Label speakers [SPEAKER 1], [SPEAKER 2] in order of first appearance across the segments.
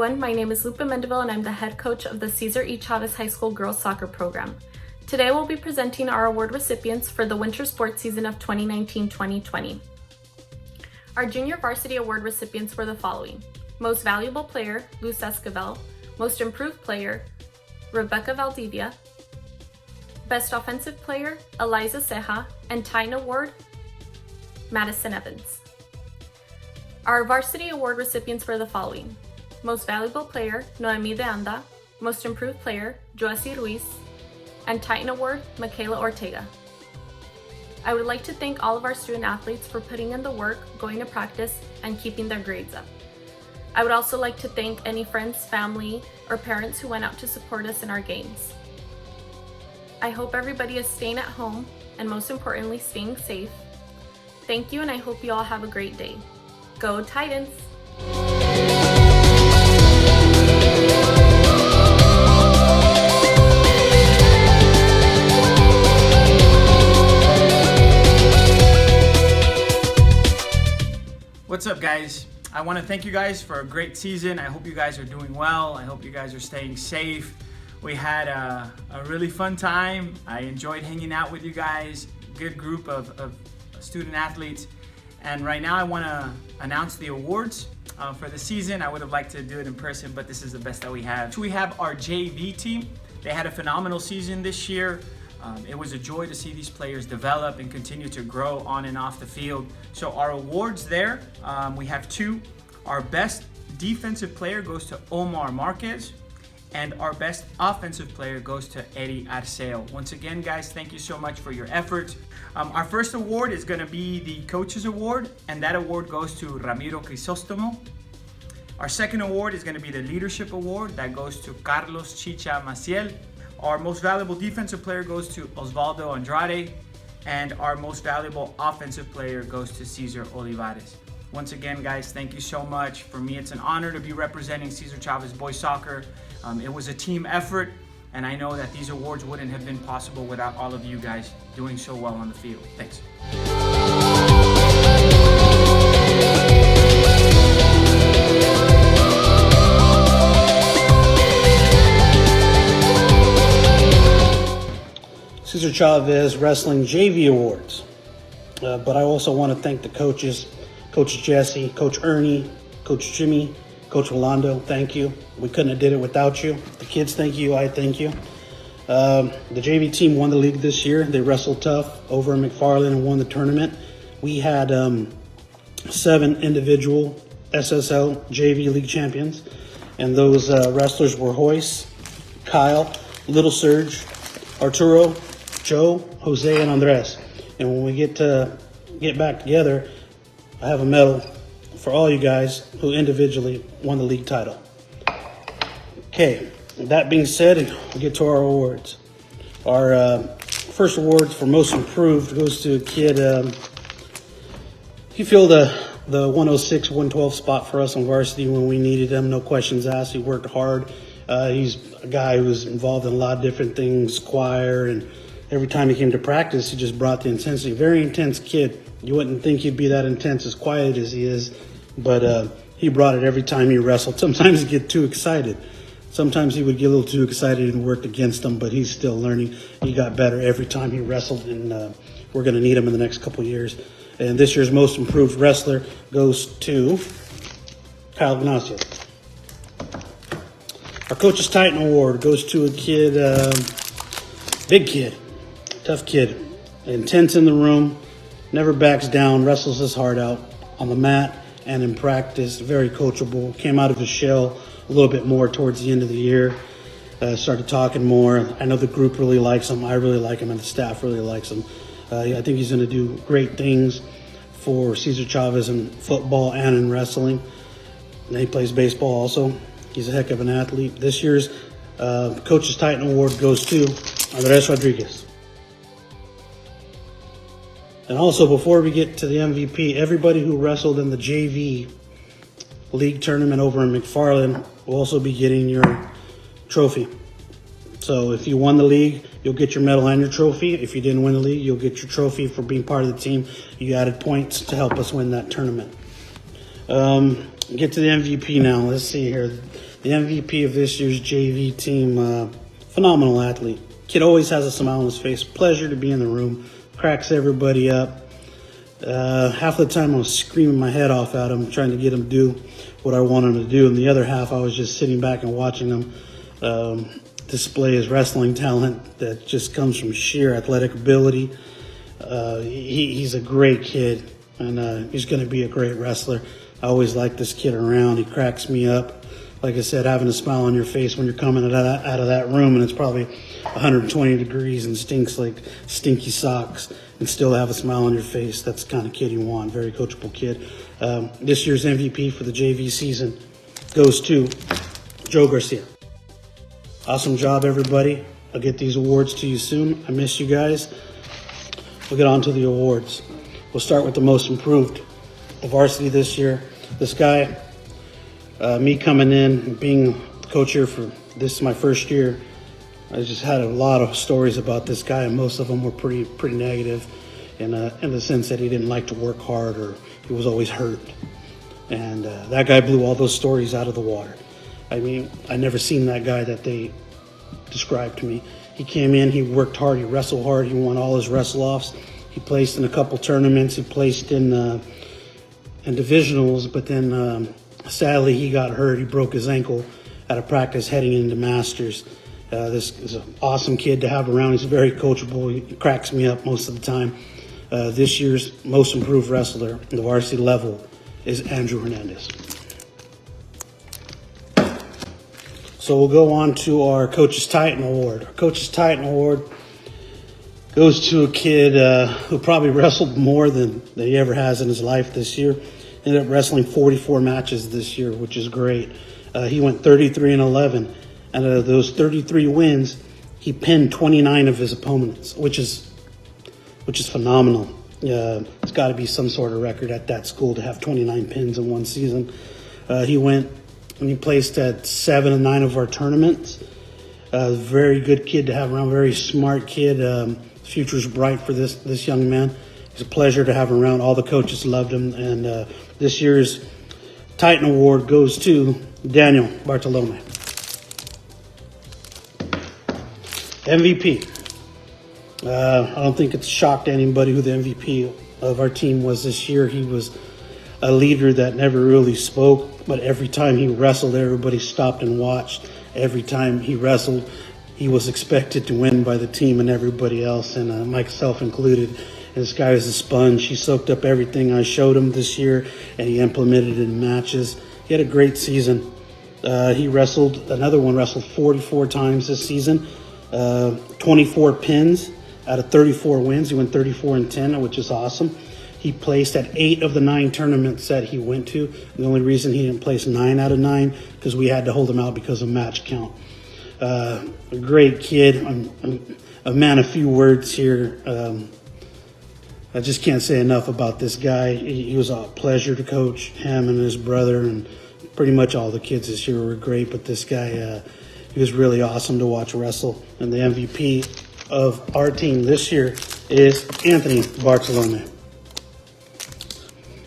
[SPEAKER 1] everyone. My name is Lupe Mendeville and I'm the head coach of the Cesar E. Chavez High School Girls Soccer Program. Today we'll be presenting our award recipients for the winter sports season of 2019-2020. Our junior varsity award recipients were the following: Most Valuable Player, Luz Esquivel; Most Improved Player, Rebecca Valdivia; Best Offensive Player, Eliza Ceja; and Titan Award, Madison Evans. Our varsity award recipients were the following: Most Valuable Player, Noemi de Anda; Most Improved Player, Joessy Ruiz; and Titan Award, Michaela Ortega. I would like to thank all of our student athletes for putting in the work, going to practice, and keeping their grades up. I would also like to thank any friends, family, or parents who went out to support us in our games. I hope everybody is staying at home and most importantly, staying safe. Thank you, and I hope you all have a great day. Go Titans!
[SPEAKER 2] What's up, guys? I want to thank you guys for a great season. I hope you guys are doing well. I hope you guys are staying safe. We had a really fun time. I enjoyed hanging out with you guys. Good group of student athletes. And right now I want to announce the awards for the season. I would have liked to do it in person, but this is the best that we have. We have our JV team. They had a phenomenal season this year. It was a joy to see these players develop and continue to grow on and off the field. So our awards there, we have two. Our best defensive player goes to Omar Marquez, and our best offensive player goes to Eddie Arceo. Once again, guys, thank you so much for your efforts. Our first award is going to be the Coaches Award, and that award goes to Ramiro Crisostomo. Our second award is going to be the Leadership Award. That goes to Carlos Chicha Maciel. Our Most Valuable Defensive Player goes to Osvaldo Andrade, and our Most Valuable Offensive Player goes to Cesar Olivares. Once again, guys, thank you so much. For me, it's an honor to be representing Cesar Chavez Boys Soccer. It was a team effort, and I know that these awards wouldn't have been possible without all of you guys doing so well on the field. Thanks.
[SPEAKER 3] Cesar Chavez Wrestling JV Awards. But I also want to thank the coaches, Coach Jesse, Coach Ernie, Coach Jimmy, Coach Rolando. Thank you. We couldn't have did it without you. The kids, thank you. I thank you. The JV team won the league this year. They wrestled tough over in McFarland and won the tournament. We had 7 individual SSL JV league champions, and those wrestlers were Hoyce, Kyle, Little Surge, Arturo, Joe, Jose, and Andres. And when we get back together, I have a medal for all you guys who individually won the league title. Okay, that being said, we'll get to our awards. Our first award for Most Improved goes to a kid. He filled the 106, 112 spot for us on varsity when we needed him. No questions asked. He worked hard. He's a guy who was involved in a lot of different things, choir, and every time he came to practice, he just brought the intensity. Very intense kid. You wouldn't think he'd be that intense, as quiet as he is, but he brought it every time he wrestled. Sometimes he'd get too excited. Sometimes he would get a little too excited and worked against him, but he's still learning. He got better every time he wrestled, and we're going to need him in the next couple years. And this year's Most Improved Wrestler goes to Kyle Ignacio. Our Coach's Titan Award goes to a kid, big kid, tough kid, intense in the room, never backs down, wrestles his heart out on the mat and in practice, very coachable, came out of his shell a little bit more towards the end of the year, started talking more. I know the group really likes him, I really like him, and the staff really likes him. I think he's going to do great things for Cesar Chavez in football and in wrestling. And he plays baseball also. He's a heck of an athlete. This year's Coach's Titan Award goes to Andres Rodriguez. And also, before we get to the MVP, everybody who wrestled in the JV league tournament over in McFarland will also be getting your trophy. So if you won the league, you'll get your medal and your trophy. If you didn't win the league, you'll get your trophy for being part of the team. You added points to help us win that tournament. Get to the MVP now. Let's see here. the MVP of this year's JV team. Phenomenal athlete. Kid always has a smile on his face. Pleasure to be in the room. Cracks everybody up. Half of the time I was screaming my head off at him, trying to get him to do what I want him to do. And the other half I was just sitting back and watching him display his wrestling talent that just comes from sheer athletic ability. He's a great kid, and he's going to be a great wrestler. I always like this kid around. He cracks me up. Like I said, having a smile on your face when you're coming out of that room and it's probably 120 degrees and stinks like stinky socks, and still have a smile on your face. That's the kind of kid you want. Very coachable kid. This year's MVP for the JV season goes to Joe Garcia. Awesome job, everybody. I'll get these awards to you soon. I miss you guys. We'll get on to the awards. We'll start with the most improved. The varsity this year. This guy, me coming in and being the coach here for this is my first year. I just had a lot of stories about this guy, and most of them were pretty negative, in the sense that he didn't like to work hard or he was always hurt. And that guy blew all those stories out of the water. I mean, I never seen that guy that they described to me. He came in, he worked hard, he wrestled hard, he won all his wrestle-offs. He placed in a couple tournaments, he placed in divisionals, but then sadly he got hurt. He broke his ankle at a practice heading into Masters. This is an awesome kid to have around. He's very coachable. He cracks me up most of the time. This year's most improved wrestler at the varsity level is Andrew Hernandez. So we'll go on to our Coach's Titan Award. Our Coach's Titan Award goes to a kid who probably wrestled more than he ever has in his life this year. Ended up wrestling 44 matches this year, which is great. He went 33-11. And out of those 33 wins, he pinned 29 of his opponents, which is phenomenal. It's got to be some sort of record at that school to have 29 pins in one season. He went and he placed at 7 and 9 of our tournaments. Very good kid to have around. Very smart kid. Future's bright for this young man. It's a pleasure to have him around. All the coaches loved him, and this year's Titan Award goes to Daniel Bartolome. MVP. I don't think it's a shock to anybody who the MVP of our team was this year. He was a leader that never really spoke, but every time he wrestled, everybody stopped and watched. Every time he wrestled, he was expected to win by the team and everybody else, and myself included. This guy is a sponge. He soaked up everything I showed him this year, and he implemented it in matches. He had a great season. He wrestled 44 times this season. 24 pins out of 34 wins. He went 34-10, which is awesome. He placed at 8 of the 9 tournaments that he went to. The only reason he didn't place 9 out of 9 because we had to hold him out because of match count. A great kid. I'm a man of few words here. I just can't say enough about this guy. He was a pleasure to coach. Him and his brother and pretty much all the kids this year were great, but this guy, he was really awesome to watch wrestle. And the MVP of our team this year is Anthony Bartolome.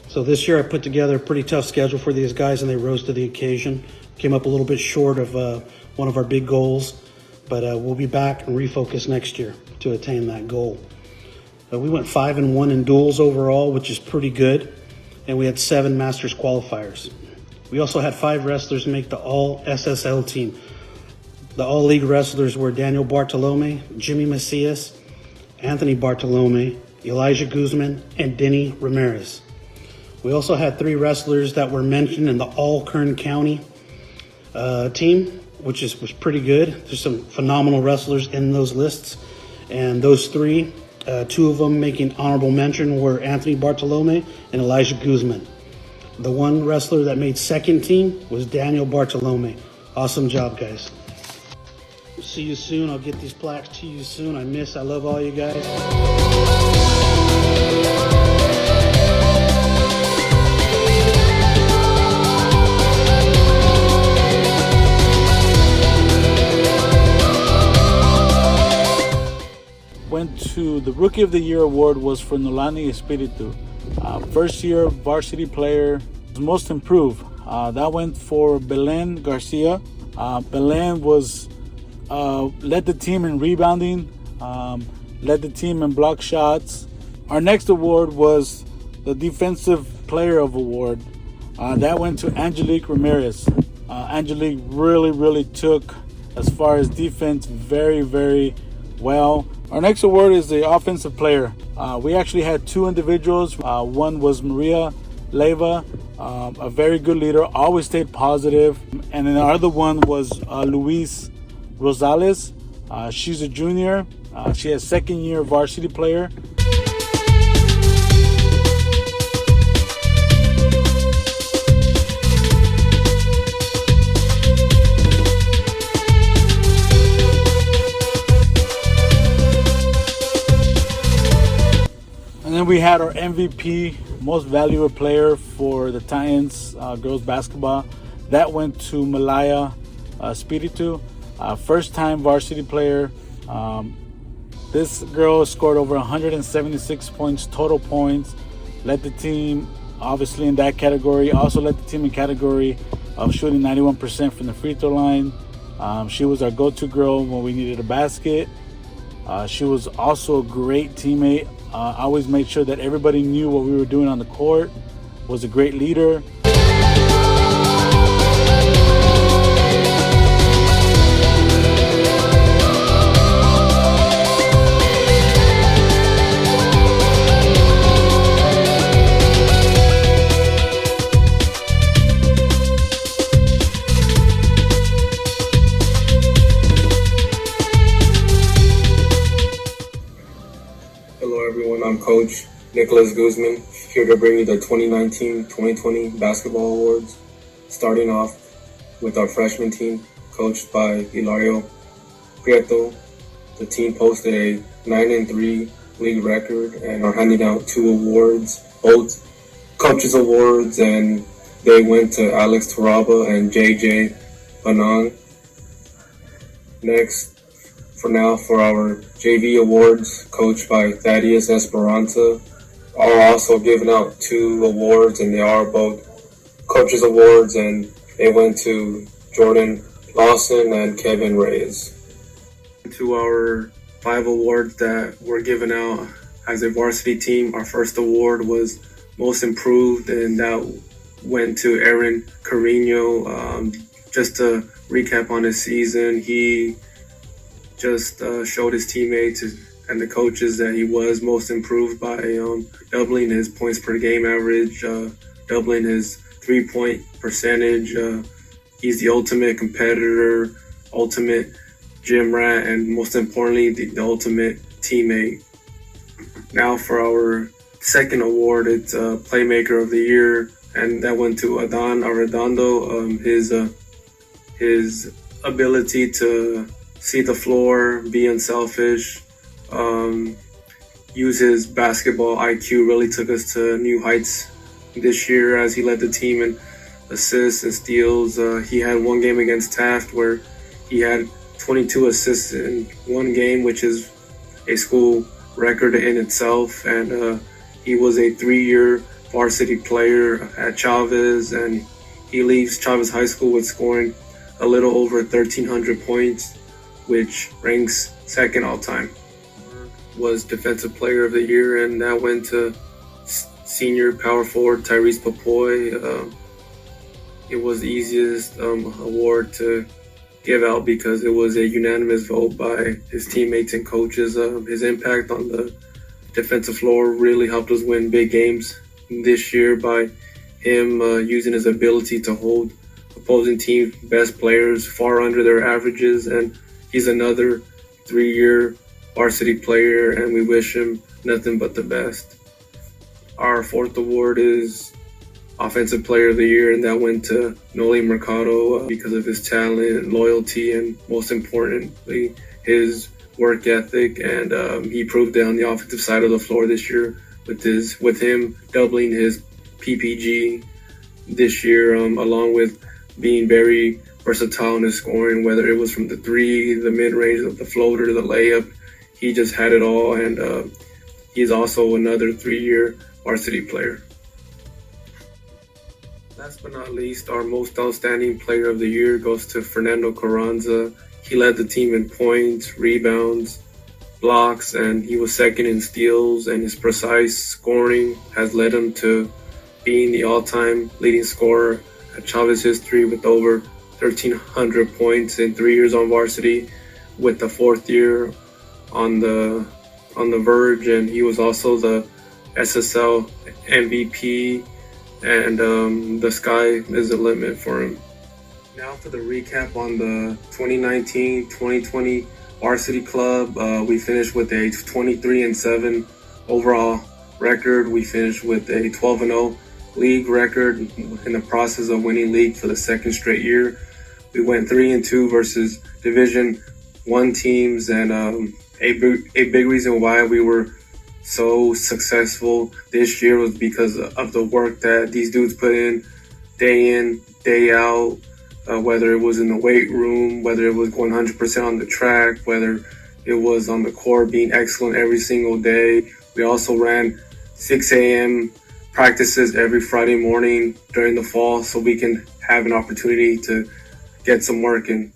[SPEAKER 3] So this year I put together a pretty tough schedule for these guys, and they rose to the occasion. Came up a little bit short of one of our big goals, but we'll be back and refocus next year to attain that goal. We went 5-1 in duels overall, which is pretty good, and we had 7 Masters qualifiers. We also had 5 wrestlers make the All-SSL team. The All-League wrestlers were Daniel Bartolome, Jimmy Macias, Anthony Bartolome, Elijah Guzman, and Denny Ramirez. We also had 3 wrestlers that were mentioned in the All-Kern County team, which was pretty good. There's some phenomenal wrestlers in those lists. And those 3, 2 of them making honorable mention were Anthony Bartolome and Elijah Guzman. The one wrestler that made second team was Daniel Bartolome. Awesome job, guys. See you soon. I'll get these plaques to you soon. I love all you guys.
[SPEAKER 4] Went to the Rookie of the Year award was for Nolani Espiritu. First year varsity player, most improved. That went for Belen Garcia. Belen was led the team in rebounding, led the team in block shots. Our next award was the Defensive Player of Award. That went to Angelique Ramirez. Angelique really took, as far as defense, very well. Our next award is the Offensive Player. We actually had two individuals. One was Maria Leyva, a very good leader, always stayed positive. And then the other one was Luis Rosales. She's a junior. She has second year varsity player. And then we had our MVP, most valuable player for the Titans girls basketball. That went to Malaya Spiritu, first time varsity player. This girl scored over 176 points, total points. Led the team, obviously, in that category. Also led the team in category of shooting 91% from the free throw line. She was our go-to girl when we needed a basket. She was also a great teammate. Always made sure that everybody knew what we were doing on the court. Was a great leader.
[SPEAKER 5] Hello everyone, I'm Coach Nicholas Guzman, here to bring you the 2019-2020 Basketball Awards. Starting off with our freshman team, coached by Hilario Prieto. The team posted a 9-3 league record and are handing out two awards, both coaches awards, and they went to Alex Taraba and JJ Banan. Next, for our JV awards, coached by Thaddeus Esperanza, are also giving out two awards, and they are both coaches awards, and they went to Jordan Lawson and Kevin Reyes. To our 5 awards that were given out as a varsity team, our first award was most improved, and that went to Aaron Carino. Just to recap on his season, he just showed his teammates and the coaches that he was most improved by doubling his points per game average, doubling his 3-point percentage. He's the ultimate competitor, ultimate gym rat, and most importantly, the ultimate teammate. Now for our second award, it's Playmaker of the Year, and that went to Adan Arredondo. His ability to see the floor, be unselfish, use his basketball IQ really took us to new heights this year as he led the team in assists and steals. He had one game against Taft where he had 22 assists in one game, which is a school record in itself. And he was a 3-year varsity player at Chavez, and he leaves Chavez High School with scoring a little over 1,300 points, which ranks second all time. Was Defensive Player of the Year, and that went to senior power forward Tyrese Papoy. It was the easiest award to give out because it was a unanimous vote by his teammates and coaches. His impact on the defensive floor really helped us win big games this year by him using his ability to hold opposing team best players far under their averages, and he's another 3-year varsity player, and we wish him nothing but the best. Our fourth award is Offensive Player of the Year, and that went to Noli Mercado because of his talent, loyalty, and most importantly, his work ethic. And he proved it on the offensive side of the floor this year with him doubling his PPG this year, along with being very versatile in his scoring, whether it was from the 3, the mid-range, the floater, the layup. He just had it all, and he's also another 3-year varsity player. Last but not least, our most outstanding player of the year goes to Fernando Carranza. He led the team in points, rebounds, blocks, and he was second in steals, and his precise scoring has led him to being the all-time leading scorer at Chavez history with over 1,300 points in 3 years on varsity, with the fourth year on the verge, and he was also the SSL MVP, and the sky is the limit for him. Now for the recap on the 2019-2020 Varsity Club. We finished with a 23-7 overall record. We finished with a 12-0 league record in the process of winning league for the second straight year. We went 3-2 versus Division I teams, and a big reason why we were so successful this year was because of the work that these dudes put in, day out, whether it was in the weight room, whether it was going 100% on the track, whether it was on the court being excellent every single day. We also ran 6 a.m. practices every Friday morning during the fall so we can have an opportunity to get some work in.